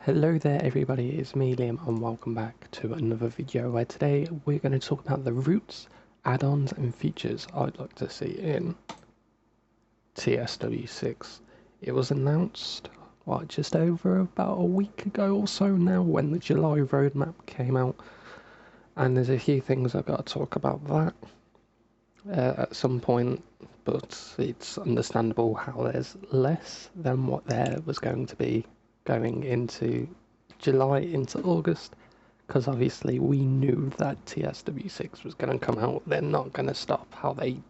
Hello there everybody, it's me Liam and welcome back to another video where today we're going to talk about the routes, add-ons and features I'd like to see in TSW6. It was announced, just over about a week ago or so now when the July roadmap came out, and there's a few things I've got to talk about that at some point, but it's understandable how there's less than what there was going to be going into July into August, because obviously we knew that TSW6 was going to come out. They're not going to stop how they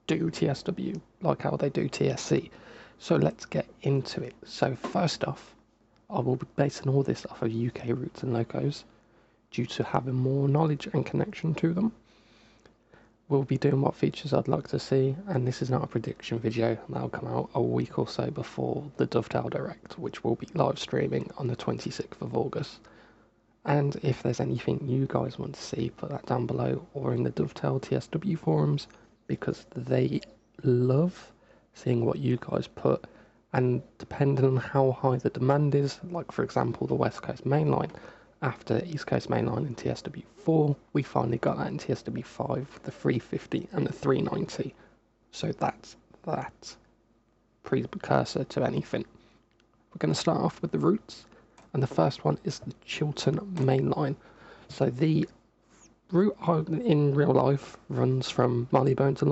do TSW like how they do TSC. So let's get into it. So first off, I will be basing all this off of UK routes and locos due to having more knowledge and connection to them. We'll be doing what features I'd like to see, and this is not a prediction video. That'll come out a week or so before the Dovetail Direct, which will be live streaming on the 26th of August. And if there's anything you guys want to see, put that down below or in the Dovetail TSW forums, because they love seeing what you guys put, and depending on how high the demand is, like for example the West Coast Mainline, after East Coast Mainline in TSW4, we finally got that in TSW5, the 350 and the 390. So that's that precursor to anything. We're going to start off with the routes, and the first one is the Chiltern Mainline. So the route in real life runs from Marylebone to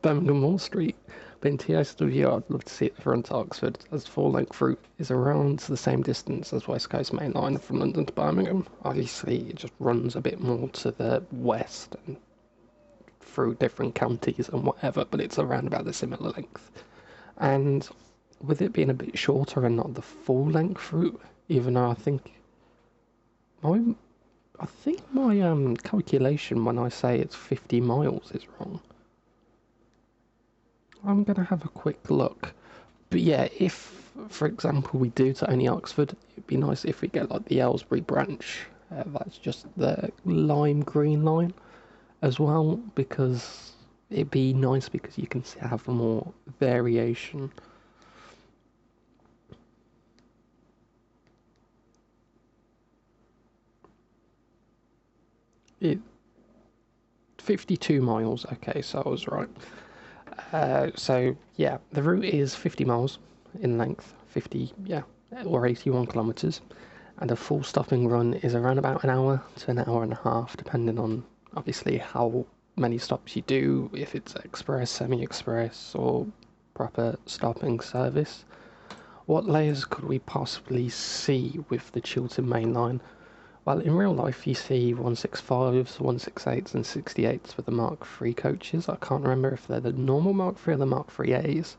Birmingham Wall Street. But in TSW, I'd love to see it run to Oxford, as the full-length route is around the same distance as West Coast Mainline from London to Birmingham. Obviously, it just runs a bit more to the west and through different counties and whatever, but it's around about the similar length. And with it being a bit shorter and not the full-length route, even though I think my calculation when I say it's 50 miles is wrong. I'm going to have a quick look. But yeah, if, for example, we do to only Oxford, it'd be nice if we get like the Aylesbury branch. That's just the lime green line as well, because it'd be nice because you can have more variation. It 52 miles, okay, so I was right. So yeah, the route is 50 miles in length, 50, yeah, or 81 kilometres, and a full stopping run is around about an hour to an hour and a half, depending on obviously how many stops you do, if it's express, semi-express, or proper stopping service. What layers could we possibly see with the Chiltern Mainline? Well, in real life, you see 165s, 168s, and 68s with the Mark III coaches. I can't remember if they're the normal Mark III or the Mark III's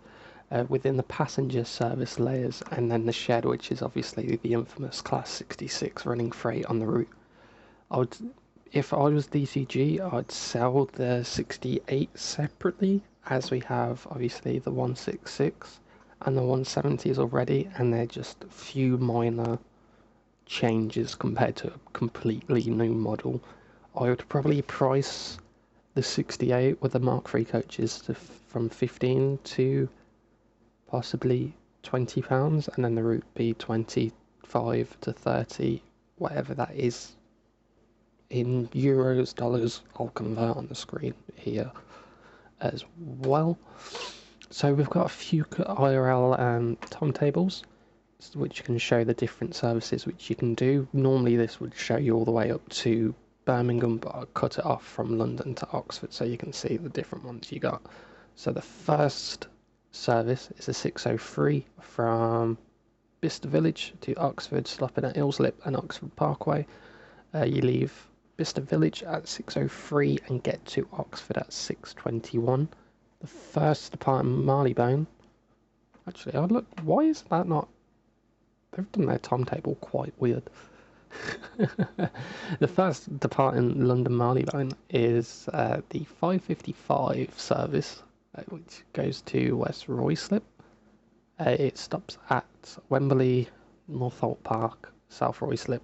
within the passenger service layers, and then the shed, which is obviously the infamous Class 66 running freight on the route. If I was DCG, I'd sell the 68 separately, as we have obviously the 166 and the 170s already, and they're just a few minor changes compared to a completely new model. I would probably price the 68 with the Mark III coaches from 15 to possibly £20, and then the route be 25 to 30, whatever that is in euros, dollars. I'll convert on the screen here as well. So we've got a few IRL timetables, which can show the different services which you can do. Normally this would show you all the way up to Birmingham, but I'll cut it off from London to Oxford so you can see the different ones you got. So the first service is a 603 from Bicester Village to Oxford, stopping at Islip and Oxford Parkway. You leave Bicester Village at 603 and get to Oxford at 621. The first departing Marylebone. Actually, I look. Why is that not? They've done their timetable quite weird. The first departing London Marylebone is the 5:55 service, which goes to West Ruislip. It stops at Wembley, Northolt Park, South Ruislip.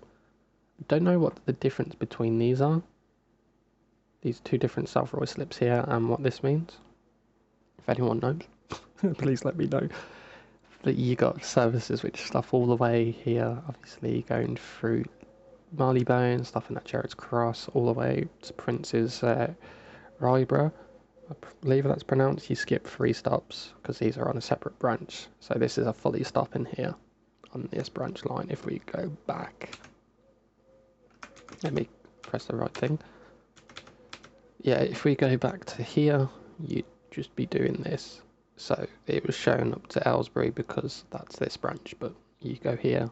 Don't know what the difference between these are. These two different South Ruislips here, and what this means. If anyone knows, please let me know. that you got services which stop all the way here, obviously going through Marylebone, stopping at Gerrard's Cross, all the way to Prince's Ryborough. I believe that's pronounced. You skip 3 stops because these are on a separate branch. So this is a fully stop in here on this branch line. If we go back, let me press the right thing. Yeah, if we go back to here, you'd just be doing this. So it was shown up to Aylesbury because that's this branch, but you go here,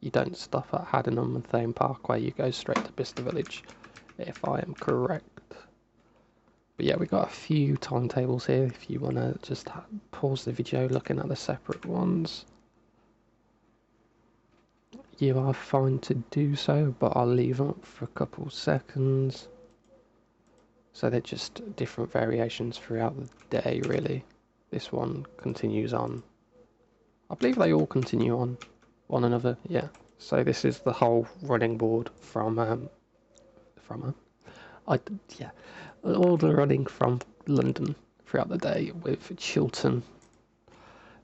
you don't stop at Haddenham and Thame Parkway, you go straight to Bicester Village, if I am correct. But yeah, we've got a few timetables here if you want to just pause the video looking at the separate ones. You are fine to do so, but I'll leave them up for a couple seconds. So they're just different variations throughout the day, really. This one continues on. I believe they all continue on one another, yeah. So this is the whole running board from all the running from London throughout the day with Chiltern.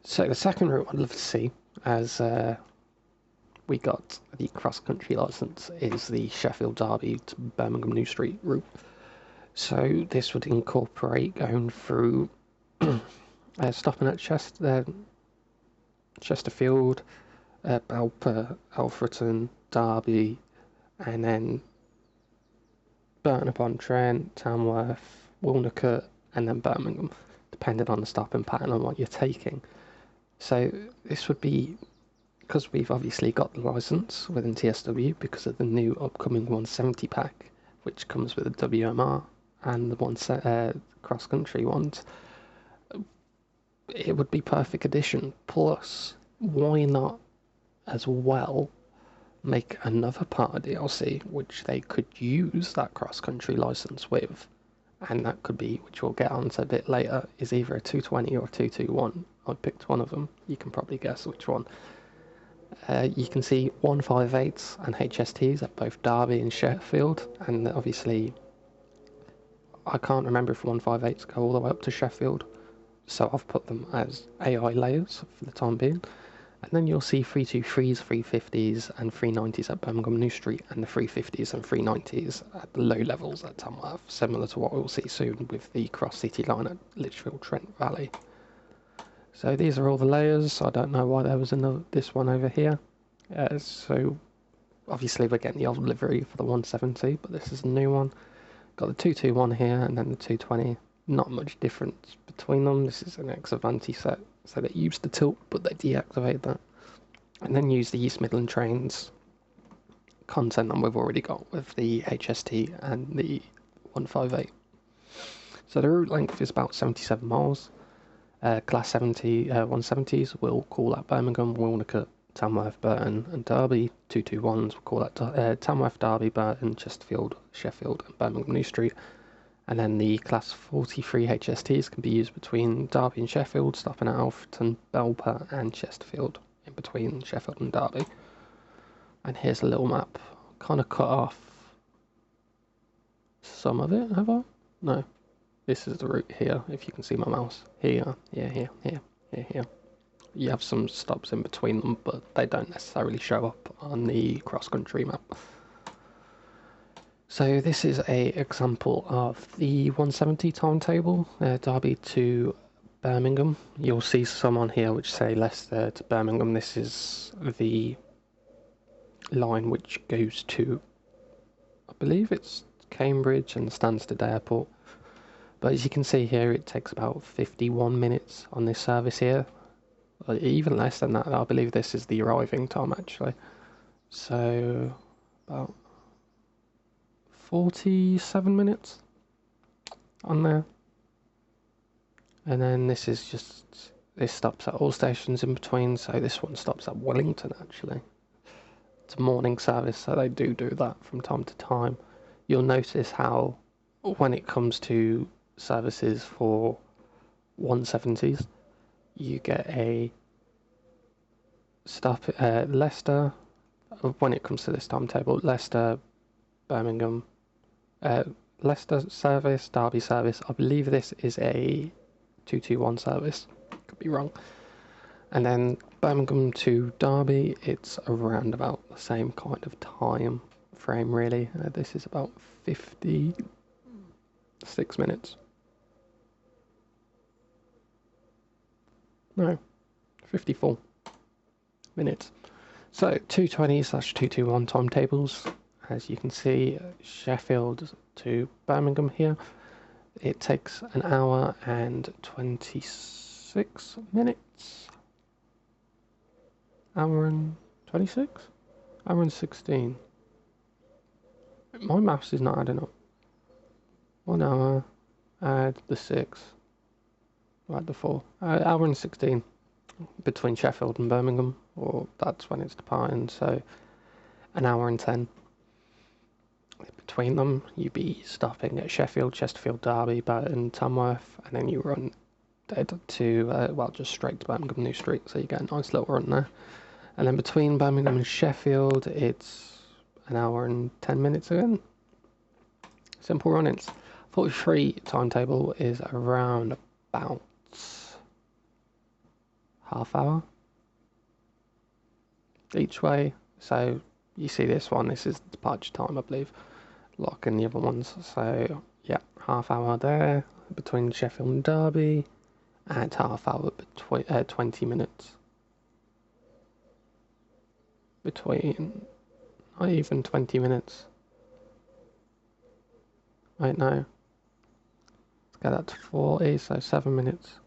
So the second route I'd love to see, as we got the cross-country licence, is the Sheffield Derby to Birmingham New Street route. So this would incorporate going through stopping at Chesterfield, Belper, Alfreton, Derby, and then Burton upon Trent, Tamworth, Wilnecote, and then Birmingham, depending on the stopping pattern and what you're taking. So this would be, because we've obviously got the licence within TSW because of the new upcoming 170 pack, which comes with a WMR and the cross-country ones, it would be perfect addition. Plus, why not as well make another part of DLC which they could use that cross-country license with, and that could be, which we'll get onto a bit later, is either a 220 or a 221. I picked one of them. You can probably guess which one. You can see 158s and HSTs at both Derby and Sheffield, and obviously I can't remember if 158s go all the way up to Sheffield, so I've put them as AI layers for the time being. And then you'll see 323s, 350s and 390s at Birmingham New Street, and the 350s and 390s at the low levels at Tamworth, similar to what we'll see soon with the cross-city line at Lichfield Trent Valley. So these are all the layers. I don't know why there was this one over here. So obviously we're getting the old livery for the 170, but this is a new one. Got the 221 here and then the 220. Not much difference between them. This is an ex-Avanti set, so they used the tilt, but they deactivated that. And then use the East Midland trains content that we've already got with the HST and the 158. So the route length is about 77 miles. Class 70 170s will call at Birmingham, Wilnecote, Tamworth, Burton and Derby. 221s will call at Tamworth, Derby, Burton, Chesterfield, Sheffield and Birmingham New Street. And then the Class 43 HSTs can be used between Derby and Sheffield, stopping at Alfreton, Belper and Chesterfield, in between Sheffield and Derby. And here's a little map. Kind of cut off some of it, have I? No. This is the route here, if you can see my mouse. Here, here. You have some stops in between them, but they don't necessarily show up on the cross-country map. So this is a example of the 170 timetable, Derby to Birmingham. You'll see some on here which say Leicester to Birmingham. This is the line which goes to, I believe it's Cambridge and Stansted Airport. But as you can see here, it takes about 51 minutes on this service here. Even less than that, I believe this is the arriving time actually. So about 47 minutes on there. And then this stops at all stations in between, so this one stops at Wellington actually. It's a morning service, so they do that from time to time. You'll notice how when it comes to services for 170s, you get a stop at Leicester. When it comes to this timetable, Leicester, Birmingham, Leicester service, Derby service. I believe this is a 221 service. Could be wrong. And then Birmingham to Derby, it's around about the same kind of time frame, really. This is about 56 minutes. No, 54 minutes. So 220/221 timetables. As you can see, Sheffield to Birmingham here. It takes an hour and 26 minutes. Hour and 26? Hour and 16. My maths is not adding up. 1 hour, add the 6, add the 4. Hour and 16 between Sheffield and Birmingham, or that's when it's departing, so an hour and 10. Between them, you'd be stopping at Sheffield, Chesterfield, Derby, Burton, Tamworth, and then you run dead to, well, just straight to Birmingham New Street, so you get a nice little run there. And then between Birmingham and Sheffield, it's an hour and 10 minutes again. Simple run-ins. 43 timetable is around about half hour each way. So you see this one, this is departure time, I believe. Lock in the other ones. So yeah, half hour there between Sheffield and Derby, and half hour between 20 minutes between, not even 20 minutes. Right now, let's get that to 40, so 7 minutes.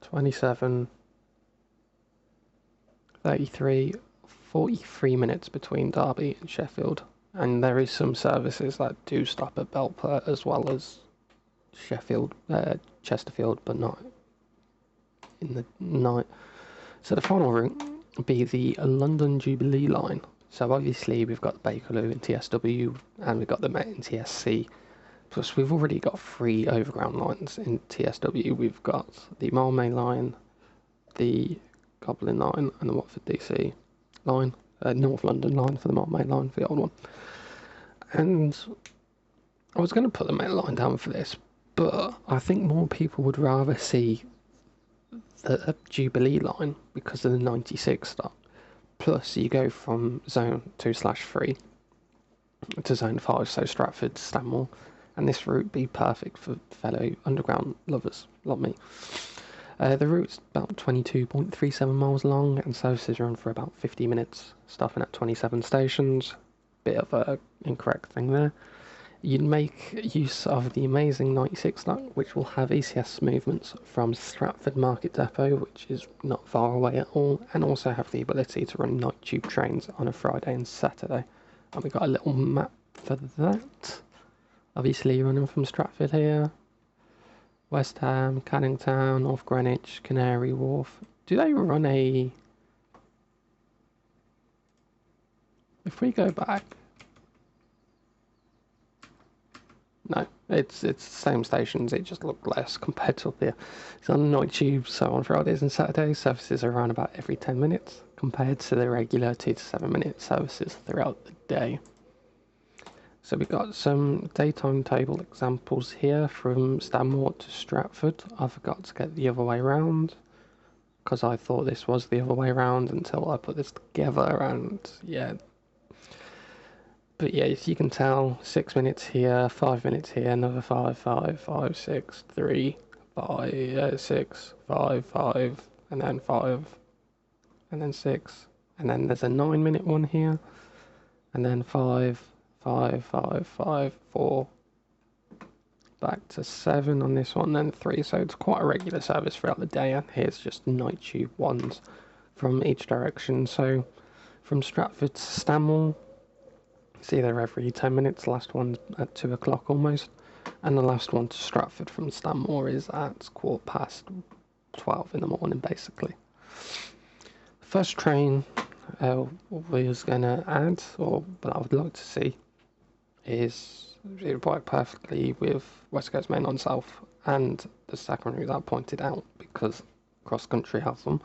27, 33, 43 minutes between Derby and Sheffield. And there is some services that do stop at Belper as well as Sheffield, Chesterfield, but not in the night. So the final route would be the London Jubilee line. So obviously we've got the Bakerloo in TSW and we've got the Met in TSC. Plus we've already got 3 overground lines in TSW. We've got the Mainline, the Goblin line and the Watford DC line. North London line for the Main line for the old one. And I was going to put the Met line down for this, but I think more people would rather see the Jubilee line because of the 96 stop. Plus you go from zone 2/3 to zone 5, so Stratford, Stanmore, and this route would be perfect for fellow underground lovers like me. The route's about 22.37 miles long and services run for about 50 minutes, stopping at 27 stations. Bit of a incorrect thing there. You'd make use of the amazing 96 stop, which will have ECS movements from Stratford Market Depot, which is not far away at all, and also have the ability to run night tube trains on a Friday and Saturday. And we got a little map for that. Obviously running from Stratford here. West Ham, Canning Town, North Greenwich, Canary Wharf. Do they run a... If we go back... No, it's the same stations, it just looked less compared to up here. It's on night tube, so on Fridays and Saturdays, services are around about every 10 minutes, compared to the regular 2 to 7 minute services throughout the day. So we've got some daytime table examples here from Stanmore to Stratford. I forgot to get the other way round because I thought this was the other way round until I put this together, and yeah. But yeah, as you can tell, 6 minutes here, 5 minutes here, another 5, 5, 5, 6, 3, 5, 6, 5, 5, and then 5, and then 6, and then there's a 9-minute one here, and then 5, 5, 5, 5, 4, back to 7 on this one, then 3, so it's quite a regular service throughout the day, and here's just night tube ones from each direction. So from Stratford to Stanmore, it's either every 10 minutes, the last one's at 2 o'clock almost, and the last one to Stratford from Stanmore is at 12:15 in the morning basically. First train we was going to add, or what I would like to see, is it would work perfectly with West Coast Mainline South and the second route that I pointed out, because Cross Country has them,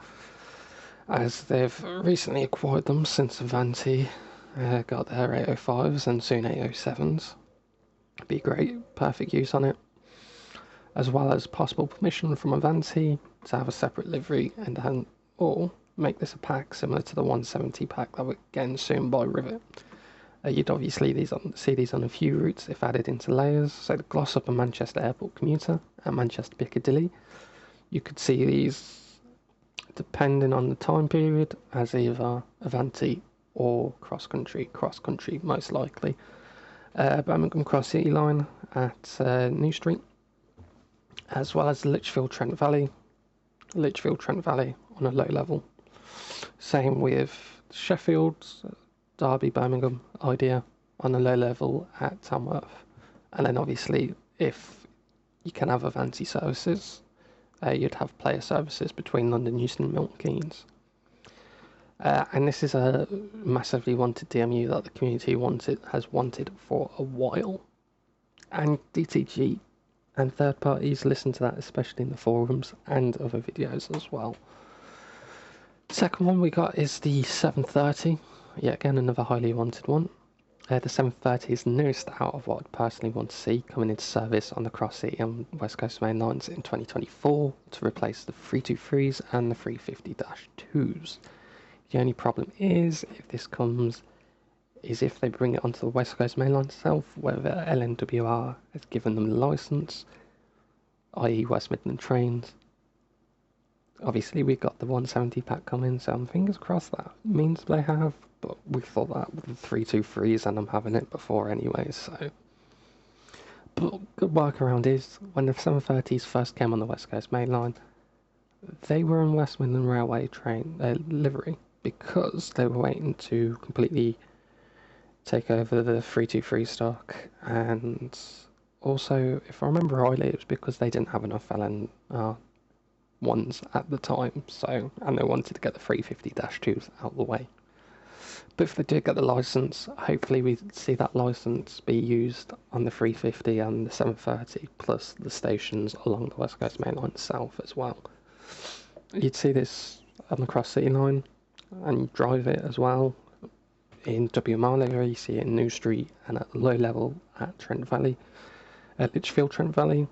as they've recently acquired them since Avanti got their 805s and soon 807s. Be great, perfect use on it, as well as possible permission from Avanti to have a separate livery and or make this a pack similar to the 170 pack that we're getting soon by Rivet. You'd obviously see these on a few routes if added into layers, so the Glossop and Manchester Airport commuter and Manchester Piccadilly. You could see these, depending on the time period, as either Avanti or cross-country most likely. Birmingham Cross City Line at New Street, as well as Lichfield Trent Valley on a low level. Same with Sheffield, Derby, Birmingham, Idea on a low level at Tamworth. And then obviously, if you can have Avanti services, you'd have player services between London Euston and Milton Keynes. And this is a massively wanted DMU that the community has wanted for a while. And DTG and third parties listen to that, especially in the forums and other videos as well. The second one we got is the 730. Yet again, another highly wanted one. The 730 is the newest out of what I'd personally want to see coming into service on the Cross City and West Coast Main Lines in 2024 to replace the 323s and the 350-2s. The only problem is, if they bring it onto the West Coast Main Line itself, whether LNWR has given them the licence, i.e. West Midland Trains. Obviously, we got the 170 pack coming, so I'm fingers crossed that means they have. But we thought that with the 323s, and I'm having it before anyway, so. But good workaround is, when the 730s first came on the West Coast Main Line, they were in West Midland Railway train livery, because they were waiting to completely take over the 323 stock, and also, if I remember rightly, it was because they didn't have enough LNR ones at the time, and they wanted to get the 350-2s out of the way. But if they do get the licence, hopefully we see that licence be used on the 350 and the 730, plus the stations along the West Coast Main Line south as well. You'd see this on the Cross City Line, and drive it as well. In WMR livery, you see it in New Street, and at low level at Trent Valley, at Lichfield Trent Valley,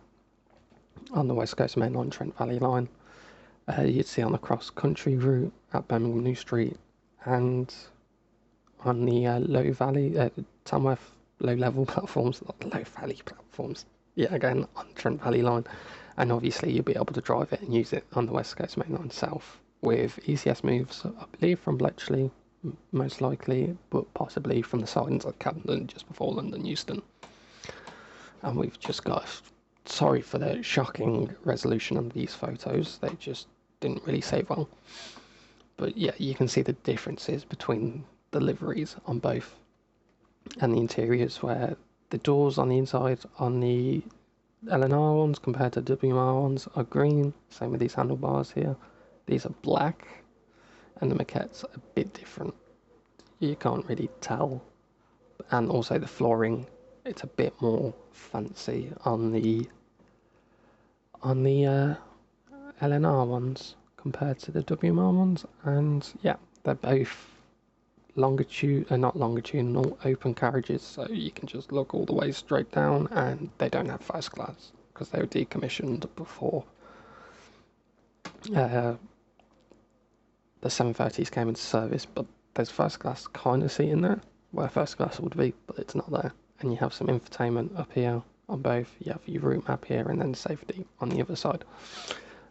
on the West Coast Main Line Trent Valley line. You'd see on the cross country route at Birmingham New Street, and on the low valley, Tamworth low level platforms, not low valley platforms, yeah, again on Trent Valley line. And obviously you'll be able to drive it and use it on the West Coast Main Line south with ECS moves, I believe from Bletchley, most likely, but possibly from the sidings at Camden just before London Euston. And we've just got, sorry for the shocking resolution on these photos, they just didn't really save well. But yeah, you can see the differences between the liveries on both, and the interiors, where the doors on the inside on the LNR ones compared to WMR ones are green. Same with these handlebars here. These are black, and the maquette's a bit different. You can't really tell. And also the flooring, it's a bit more fancy on the LNR ones compared to the WMR ones. And yeah, they're both not longitudinal, open carriages, so you can just look all the way straight down, and they don't have first class because they were decommissioned before the 730s came into service. But there's first class kind of seat in there where first class would be, but it's not there. And you have some infotainment up here on both. You have your route map here, and then safety on the other side.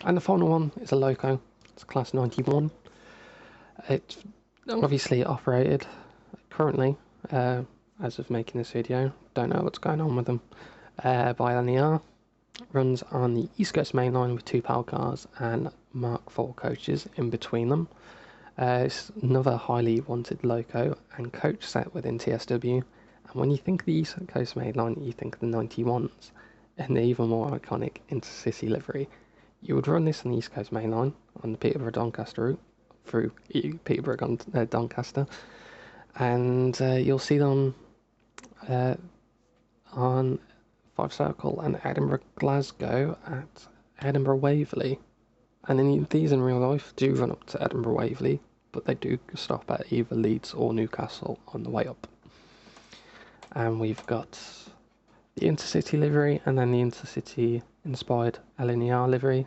And the final one is a loco. It's class 91. It's obviously operated currently, as of making this video, don't know what's going on with them, by LNER. Runs on the East Coast Main Line with 2 power cars and Mark IV coaches in between them. It's another highly wanted loco and coach set within TSW, and when you think of the East Coast Main Line, you think of the 91s and the even more iconic intercity livery. You would run this on the East Coast Main Line on the Peterborough-Doncaster route through Peterborough Doncaster, and you'll see them on 5 Circle and Edinburgh Glasgow at Edinburgh Waverley. And then these in real life do run up to Edinburgh Waverley, but they do stop at either Leeds or Newcastle on the way up. And we've got the intercity livery, and then the intercity inspired LNER livery,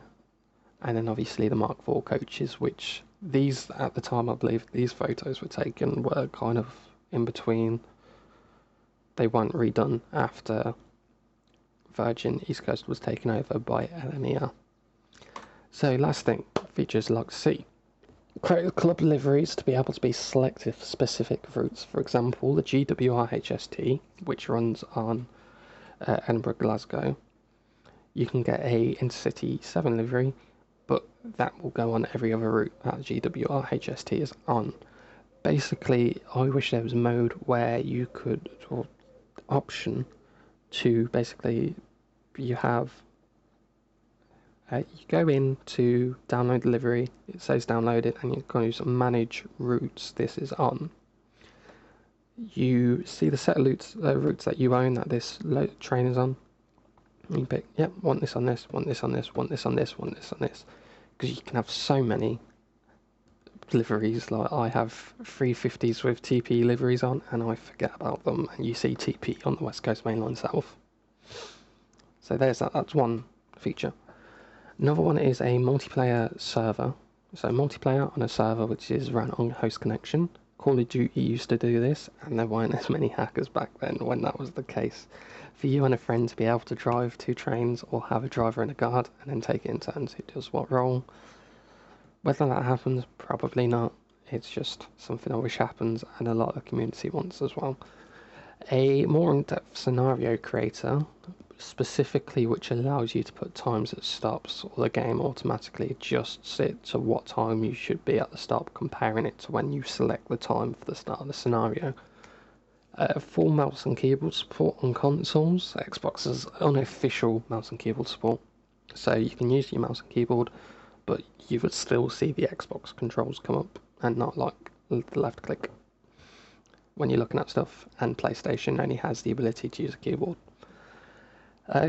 and then obviously the Mark IV coaches, which these, at the time, I believe these photos were taken, were kind of in between. They weren't redone after Virgin East Coast was taken over by LNER. So last thing, features like C. Create club liveries to be able to be selected for specific routes. For example, the GWR which runs on Edinburgh Glasgow, you can get a Intercity 7 livery, but that will go on every other route that GWR is on. Basically, I wish there was a mode where you could, or option to basically, you have you go in to download the livery, it says download it, and you go to manage routes this is on. You see the set of routes that you own that this train is on. You pick, yep, want this on this, want this on this, want this on this, want this on this. Because you can have so many liveries. Like I have 350s with TP liveries on, and I forget about them, and you see TP on the West Coast Mainline South. So there's that, that's one feature. Another one is a multiplayer server. So multiplayer on a server which is run on host connection. Call of Duty used to do this, and there weren't as many hackers back then when that was the case. For you and a friend to be able to drive 2 trains, or have a driver and a guard, and then take it in turns who does what role. Whether that happens, probably not. It's just something I wish happens, and a lot of the community wants as well. A more in-depth scenario creator, specifically which allows you to put times at stops, or the game automatically adjusts it to what time you should be at the stop, comparing it to when you select the time for the start of the scenario. Full mouse and keyboard support on consoles. Xbox has unofficial mouse and keyboard support, so you can use your mouse and keyboard, but you would still see the Xbox controls come up and not like the left click when you're looking at stuff, and PlayStation only has the ability to use a keyboard.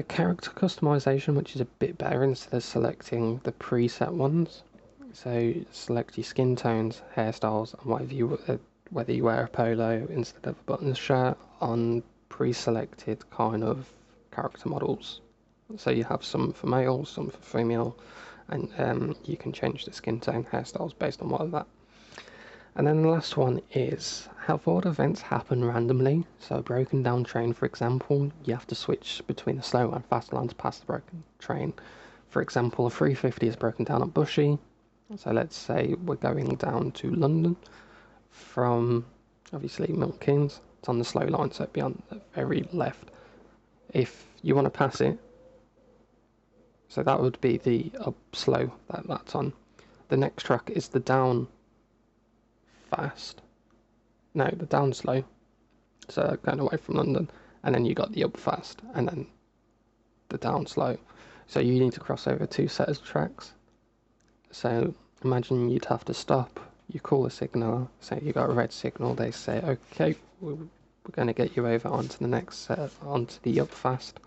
Character customization, which is a bit better instead of selecting the preset ones. So select your skin tones, hairstyles, and whether you wear a polo instead of a button shirt on pre-selected kind of character models. So you have some for male, some for female, and you can change the skin tone, hairstyles based on what of that. And then the last one is have odd events happen randomly. So a broken down train, for example, you have to switch between the slow and fast line to pass the broken train. For example, a 350 is broken down at Bushy. So let's say we're going down to London from, obviously, Milton Keynes. It's on the slow line, so it'd be on the very left. If you want to pass it, so that would be the up slow that's on. The next track is the down fast. No, the down slow. So going away from London, and then you got the up fast, and then the down slow. So you need to cross over 2 sets of tracks. So imagine you'd have to stop. You call a signaller, say you got a red signal. They say, okay, we're going to get you over onto the next set, onto the up fast.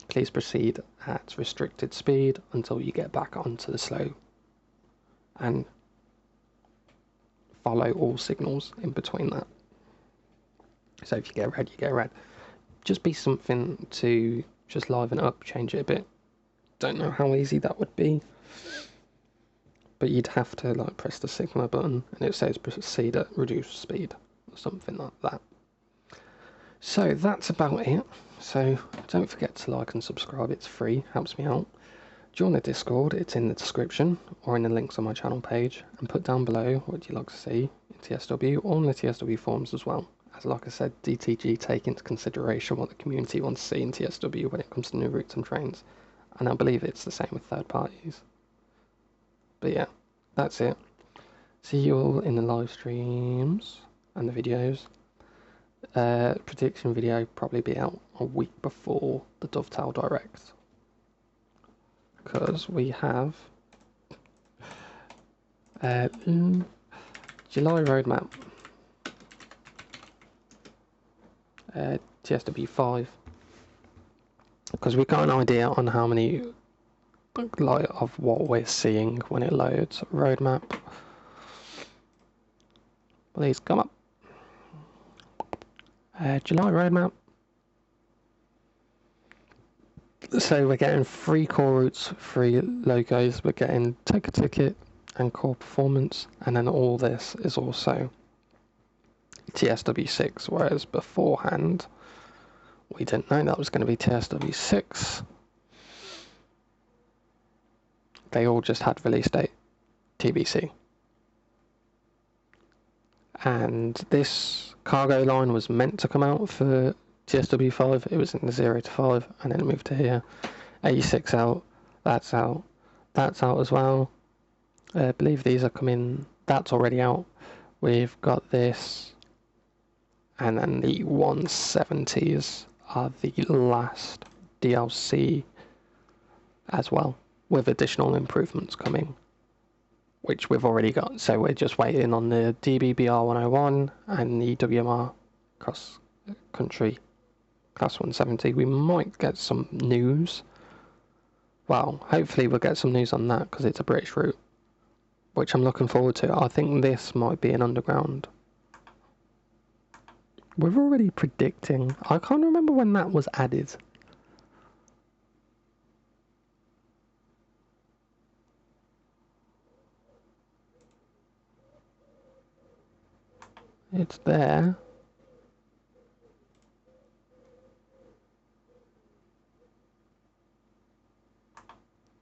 Please proceed at restricted speed until you get back onto the slow, and follow all signals in between that. So if you get red, you get red. Just be something to just liven it up, change it a bit. Don't know how easy that would be, but you'd have to like press the signal button and it says proceed at reduced speed or something like that. So that's about it. So don't forget to like and subscribe, it's free, helps me out. Join the Discord, it's in the description or in the links on my channel page, and put down below what you'd like to see in TSW or on the TSW forums as well. As like I said, DTG take into consideration what the community wants to see in TSW when it comes to new routes and trains, and I believe it's the same with third parties. But yeah, that's it. See you all in the live streams and the videos. Prediction video probably be out a week before the Dovetail Direct, because we have July roadmap, TSW5, because we got an idea on how many of what we're seeing when it loads. Roadmap, please come up. July roadmap. So we're getting 3 core routes, 3 locos. We're getting take a ticket and core performance, and then all this is also TSW6, whereas beforehand we didn't know that was going to be TSW6. They all just had release date TBC. And this cargo line was meant to come out for TSW5. It was in the 0 to 5, and then it moved to here. 86 out, that's out as well. I believe these are coming, that's already out. We've got this, and then the 170s are the last DLC as well, with additional improvements coming, which we've already got. So we're just waiting on the DBBR 101 and the WMR cross country class 170. We might get some news. Well, hopefully we'll get some news on that, because it's a British route, which I'm looking forward to. I think this might be an underground. We're already predicting. I can't remember when that was added. It's there.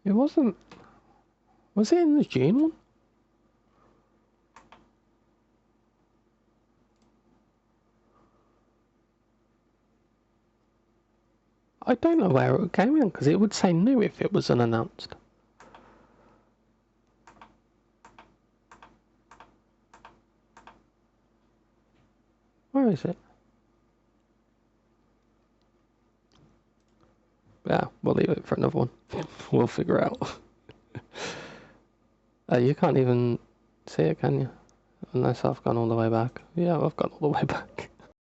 It wasn't... Was it in the June one? I don't know where it came in, because it would say new if it was unannounced. Where is it? Yeah, we'll leave it for another one. We'll figure out. You can't even see it, can you? Unless I've gone all the way back. Yeah, I've gone all the way back.